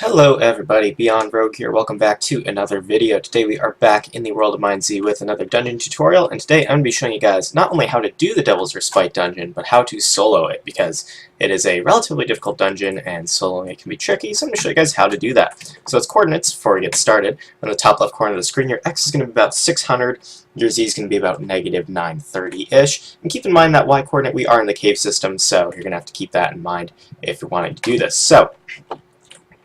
Hello everybody, Beyond Rogue here. Welcome back to another video. Today we are back in the world of MineZ with another dungeon tutorial, and today I'm going to be showing you guys not only how to do the Devil's Respite dungeon, but how to solo it, because it is a relatively difficult dungeon and soloing it can be tricky, so I'm going to show you guys how to do that. So its coordinates, before we get started, on the top left corner of the screen, your X is going to be about 600, your Z is going to be about negative 930-ish, and keep in mind that Y coordinate, we are in the cave system, so you're going to have to keep that in mind if you're wanting to do this. So,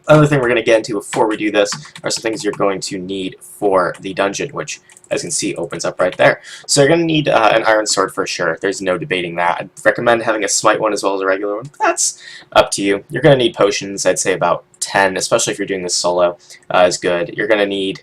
other thing we're going to get into before we do this are some things you're going to need for the dungeon, which, as you can see, opens up right there. So you're going to need an iron sword for sure. There's no debating that. I'd recommend having a smite one as well as a regular one. That's up to you. You're going to need potions. I'd say about 10, especially if you're doing this solo, is good. You're going to need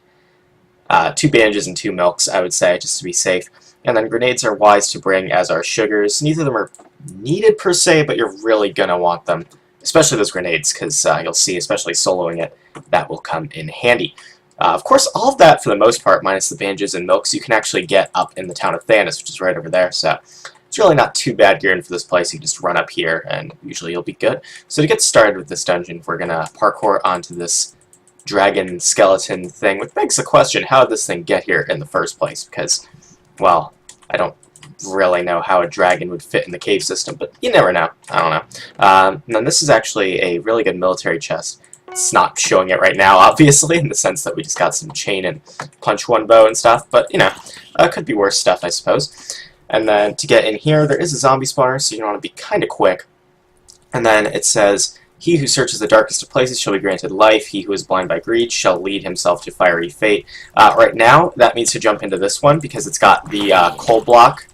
2 bandages and 2 milks, I would say, just to be safe. And then grenades are wise to bring, as are sugars. Neither of them are needed per se, but you're really going to want them. Especially those grenades, because you'll see, especially soloing it, that will come in handy. Of course, all of that, for the most part, minus the bandages and milks, you can actually get up in the town of Thanos, which is right over there, so it's really not too bad gearing for this place. You just run up here, and usually you'll be good. So to get started with this dungeon, we're going to parkour onto this dragon skeleton thing, which begs the question, how did this thing get here in the first place? Because, well, I don't really know how a dragon would fit in the cave system, but you never know. I don't know. And then this is actually a really good military chest. It's not showing it right now, obviously, in the sense that we just got some chain and punch one bow and stuff, but, you know, could be worse stuff, I suppose. And then to get in here, there is a zombie spawner, so you want to be kind of quick. And then it says, "He who searches the darkest of places shall be granted life. He who is blind by greed shall lead himself to fiery fate." Right now, that means to jump into this one because it's got the coal block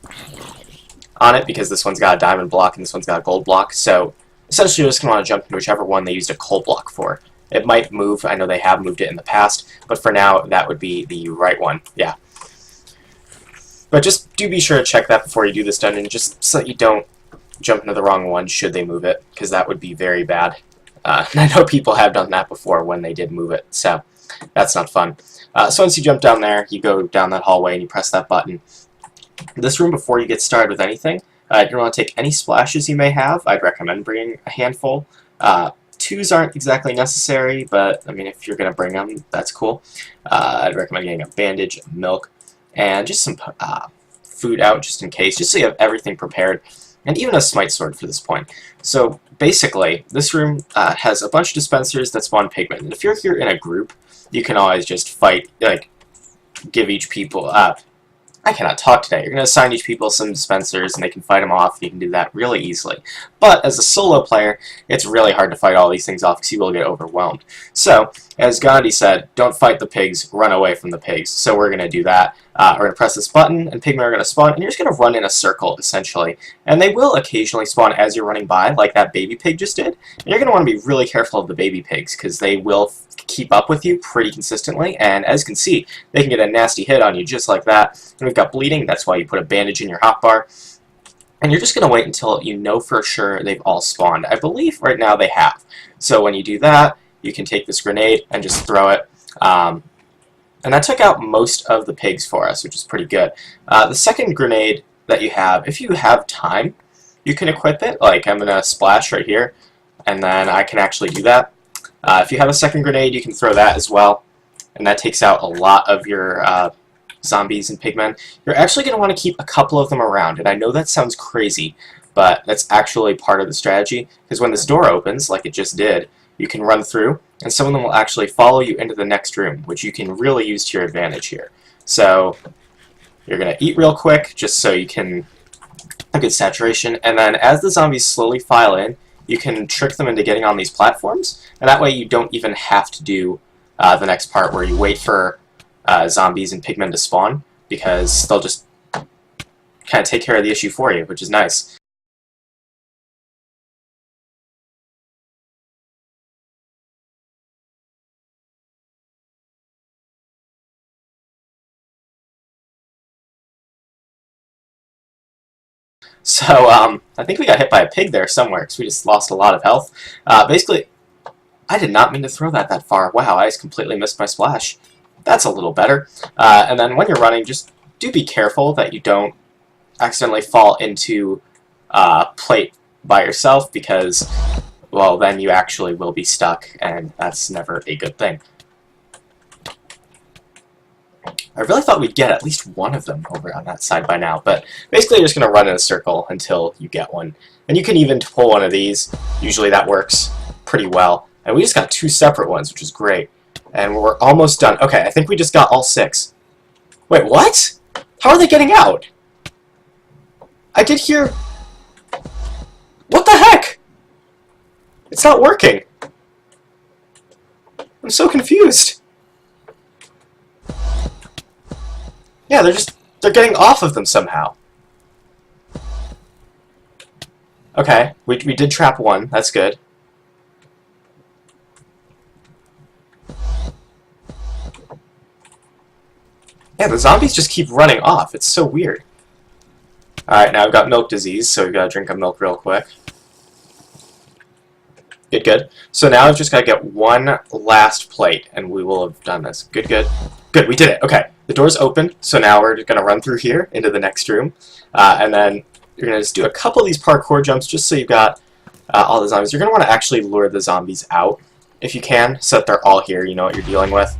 on it, because this one's got a diamond block and this one's got a gold block. So essentially, you're just going to want to jump into whichever one they used a coal block for. It might move. I know they have moved it in the past, but for now, that would be the right one. Yeah. But just do be sure to check that before you do this dungeon, just so that you don't jump into the wrong one should they move it, because that would be very bad. And I know people have done that before when they did move it, so that's not fun. So once you jump down there, you go down that hallway and you press that button. This room, before you get started with anything, you're going to take any splashes you may have. I'd recommend bringing a handful. 2s aren't exactly necessary, but I mean, if you're going to bring them, that's cool. I'd recommend getting a bandage, milk, and just some food out just in case, just so you have everything prepared. And even a smite sword for this point. So basically, this room has a bunch of dispensers that spawn pigmen. And if you're here in a group, you can always just fight, like, give each people I cannot talk today. You're going to assign each people some dispensers, and they can fight them off. You can do that really easily. But as a solo player, it's really hard to fight all these things off because you will get overwhelmed. So, as Gandhi said, don't fight the pigs, run away from the pigs. So we're going to do that. We're going to press this button, and pigmen are going to spawn, and you're just going to run in a circle, essentially. And they will occasionally spawn as you're running by, like that baby pig just did. And you're going to want to be really careful of the baby pigs, because they will keep up with you pretty consistently, and as you can see, they can get a nasty hit on you just like that. And we've got bleeding, that's why you put a bandage in your hotbar. And you're just going to wait until you know for sure they've all spawned. I believe right now they have. So when you do that, you can take this grenade and just throw it. And that took out most of the pigs for us, which is pretty good. The second grenade that you have, if you have time, you can equip it. Like, I'm going to splash right here, and then I can actually do that. If you have a second grenade, you can throw that as well, and that takes out a lot of your zombies and pigmen. You're actually going to want to keep a couple of them around, and I know that sounds crazy, but that's actually part of the strategy, because when this door opens, like it just did, you can run through, and some of them will actually follow you into the next room, which you can really use to your advantage here. So you're going to eat real quick, just so you can a good saturation, and then as the zombies slowly file in, you can trick them into getting on these platforms, and that way you don't even have to do the next part where you wait for zombies and pigmen to spawn, because they'll just kind of take care of the issue for you, which is nice. So, I think we got hit by a pig there somewhere, because we just lost a lot of health. Basically, I did not mean to throw that far. Wow, I just completely missed my splash. That's a little better. And then when you're running, just do be careful that you don't accidentally fall into plate by yourself, because well, then you actually will be stuck, and that's never a good thing. I really thought we'd get at least one of them over on that side by now, but basically you're just going to run in a circle until you get one. And you can even pull one of these. Usually that works pretty well. And we just got 2 separate ones, which is great. And we're almost done. Okay, I think we just got all 6. Wait, what? How are they getting out? I did hear... What the heck? It's not working. I'm so confused. Yeah, they're getting off of them somehow. Okay, we did trap one. That's good. Yeah, the zombies just keep running off. It's so weird. Alright, now I've got milk disease, so we've got to drink a milk real quick. Good, good. So now I've just got to get one last plate, and we will have done this. Good, good. Good, we did it. Okay, the door's open, so now we're going to run through here into the next room. And then you're going to just do a couple of these parkour jumps just so you've got all the zombies. You're going to want to actually lure the zombies out, if you can, so that they're all here. You know what you're dealing with.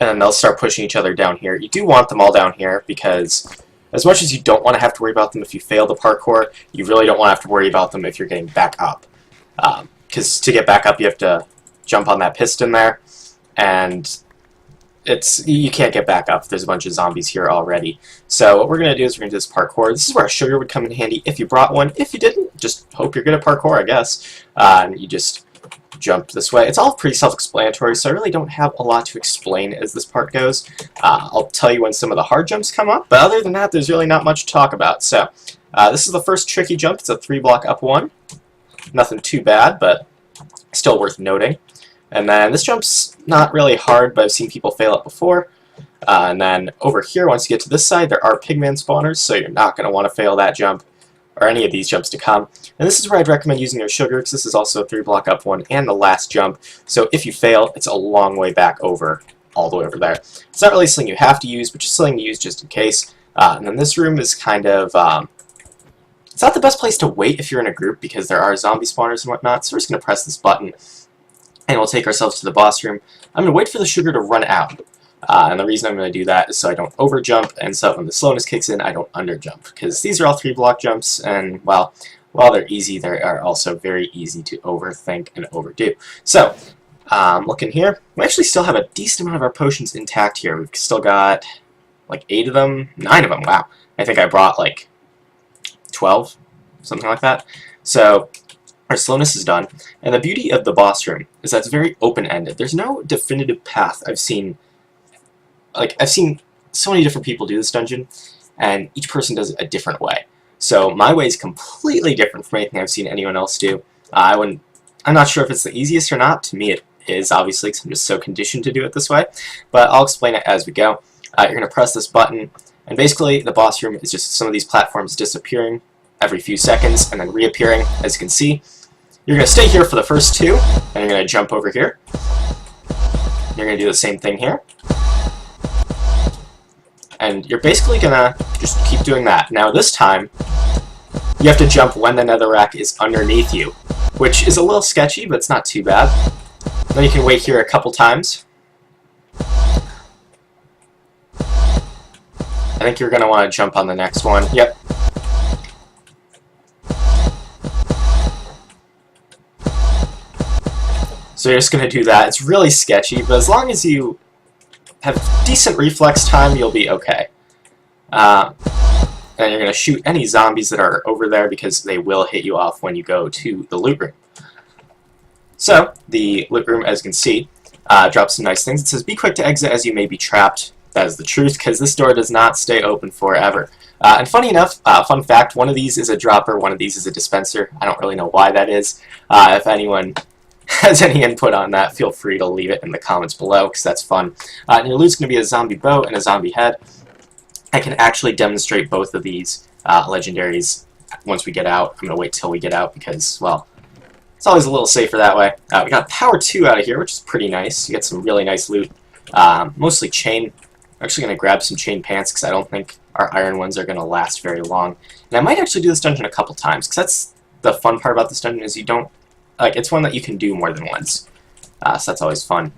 And then they'll start pushing each other down here. You do want them all down here because as much as you don't want to have to worry about them if you fail the parkour, you really don't want to have to worry about them if you're getting back up. Because to get back up, you have to jump on that piston there, and you can't get back up. There's a bunch of zombies here already. So what we're going to do is we're going to do this parkour. This is where a sugar would come in handy if you brought one. If you didn't, just hope you're good at parkour, I guess. And you just jump this way. It's all pretty self-explanatory, so I really don't have a lot to explain as this part goes. I'll tell you when some of the hard jumps come up, but other than that, there's really not much to talk about. So this is the first tricky jump. It's a 3-block up one. Nothing too bad, but still worth noting. And then this jump's not really hard, but I've seen people fail it before. And then over here, once you get to this side, there are pigman spawners, so you're not going to want to fail that jump, or any of these jumps to come. And this is where I'd recommend using your sugar, because this is also a 3-block up one and the last jump. So if you fail, it's a long way back over, all the way over there. It's not really something you have to use, but just something to use just in case. And then this room is kind of... it's not the best place to wait if you're in a group, because there are zombie spawners and whatnot. So we're just going to press this button, and we'll take ourselves to the boss room. I'm going to wait for the sugar to run out. And the reason I'm going to do that is so I don't overjump, and so when the slowness kicks in, I don't underjump. Because these are all 3-block jumps, and, well, while they're easy, they are also very easy to overthink and overdo. So, looking here, we actually still have a decent amount of our potions intact here. We've still got, like, 8 of them, 9 of them, wow. I think I brought, like, 12, something like that. So, our slowness is done. And the beauty of the boss room is that it's very open-ended. There's no definitive path. I've seen so many different people do this dungeon, and each person does it a different way. So my way is completely different from anything I've seen anyone else do. I'm not sure if it's the easiest or not. To me it is, obviously, because I'm just so conditioned to do it this way. But I'll explain it as we go. You're going to press this button, and basically the boss room is just some of these platforms disappearing every few seconds and then reappearing, as you can see. You're going to stay here for the first 2, and you're going to jump over here. You're going to do the same thing here. And you're basically going to just keep doing that. Now this time, you have to jump when the netherrack is underneath you, which is a little sketchy, but it's not too bad. Then you can wait here a couple times. I think you're going to want to jump on the next one. Yep. So you're just going to do that. It's really sketchy, but as long as you have decent reflex time, you'll be okay. And you're going to shoot any zombies that are over there, because they will hit you off when you go to the loot room. So, the loot room, as you can see, drops some nice things. It says, "Be quick to exit as you may be trapped." That is the truth, because this door does not stay open forever. And funny enough, fun fact, one of these is a dropper, one of these is a dispenser. I don't really know why that is. If anyone has any input on that, feel free to leave it in the comments below, because that's fun. And your loot's going to be a zombie bow and a zombie head. I can actually demonstrate both of these legendaries once we get out. I'm going to wait till we get out because, well, it's always a little safer that way. We got power 2 out of here, which is pretty nice. You get some really nice loot. Mostly chain. I'm actually going to grab some chain pants because I don't think our iron ones are going to last very long. And I might actually do this dungeon a couple times, because that's the fun part about this dungeon is you don't, like, it's one that you can do more than once. So that's always fun.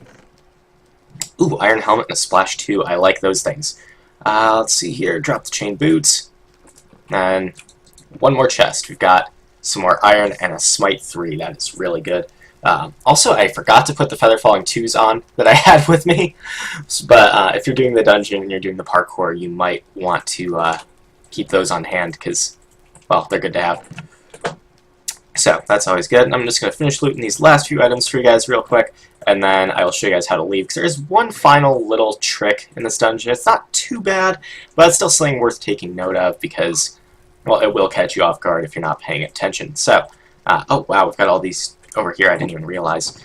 Ooh, iron helmet and a splash 2. I like those things. Let's see here. Drop the chain boots. And one more chest. We've got some more iron and a smite 3. That is really good. Also, I forgot to put the feather falling 2s on that I had with me. But if you're doing the dungeon and you're doing the parkour, you might want to keep those on hand because, well, they're good to have. So that's always good. And I'm just going to finish looting these last few items for you guys real quick, and then I will show you guys how to leave, because there is one final little trick in this dungeon. It's not too bad, but it's still something worth taking note of, because, well, it will catch you off guard if you're not paying attention. So, oh wow, we've got all these over here I didn't even realize.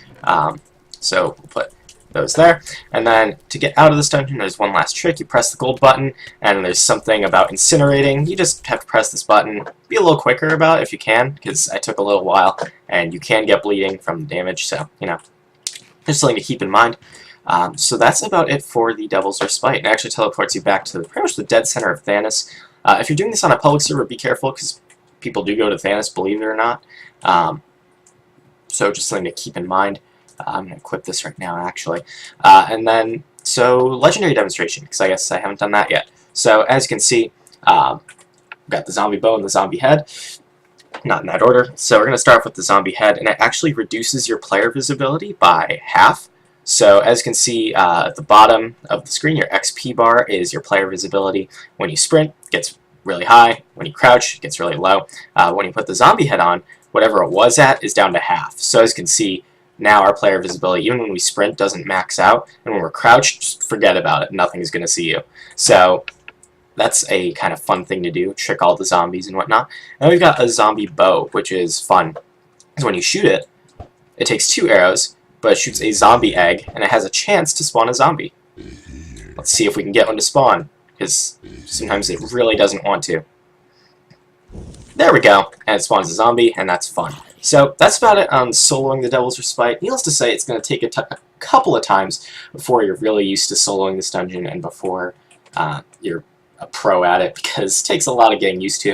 So we'll put those there. And then to get out of this dungeon, there's one last trick. You press the gold button, and there's something about incinerating. You just have to press this button. Be a little quicker about it if you can, because I took a little while, and you can get bleeding from the damage, so, you know, just something to keep in mind. So that's about it for the Devil's Respite. It actually teleports you back to pretty much the dead center of Thanos. If you're doing this on a public server, be careful, because people do go to Thanos, believe it or not. So just something to keep in mind. I'm going to equip this right now, actually. And then, so, Legendary Demonstration, because I guess I haven't done that yet. So, as you can see, we've got the zombie bow and the zombie head. Not in that order. So, we're going to start off with the zombie head, and it actually reduces your player visibility by half. So, as you can see, at the bottom of the screen, your XP bar is your player visibility. When you sprint, it gets really high. When you crouch, it gets really low. When you put the zombie head on, whatever it was at is down to half. So, as you can see, now our player visibility, even when we sprint, doesn't max out, and when we're crouched, just forget about it. Nothing's going to see you. So that's a kind of fun thing to do, trick all the zombies and whatnot. And we've got a zombie bow, which is fun. Because when you shoot it, it takes 2 arrows, but it shoots a zombie egg, and it has a chance to spawn a zombie. Let's see if we can get one to spawn, because sometimes it really doesn't want to. There we go, and it spawns a zombie, and that's fun. So that's about it on soloing the Devil's Respite. Needless to say, it's going to take a couple of times before you're really used to soloing this dungeon and before you're a pro at it, because it takes a lot of getting used to.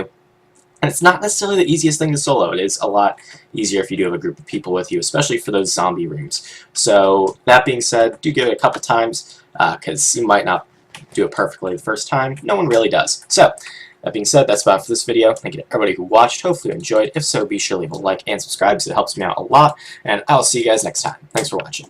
And it's not necessarily the easiest thing to solo. It is a lot easier if you do have a group of people with you, especially for those zombie rooms. So that being said, do give it a couple times, because you might not do it perfectly the first time. No one really does. So, that being said, that's about it for this video. Thank you to everybody who watched. Hopefully you enjoyed. If so, be sure to leave a like and subscribe, because it helps me out a lot. And I'll see you guys next time. Thanks for watching.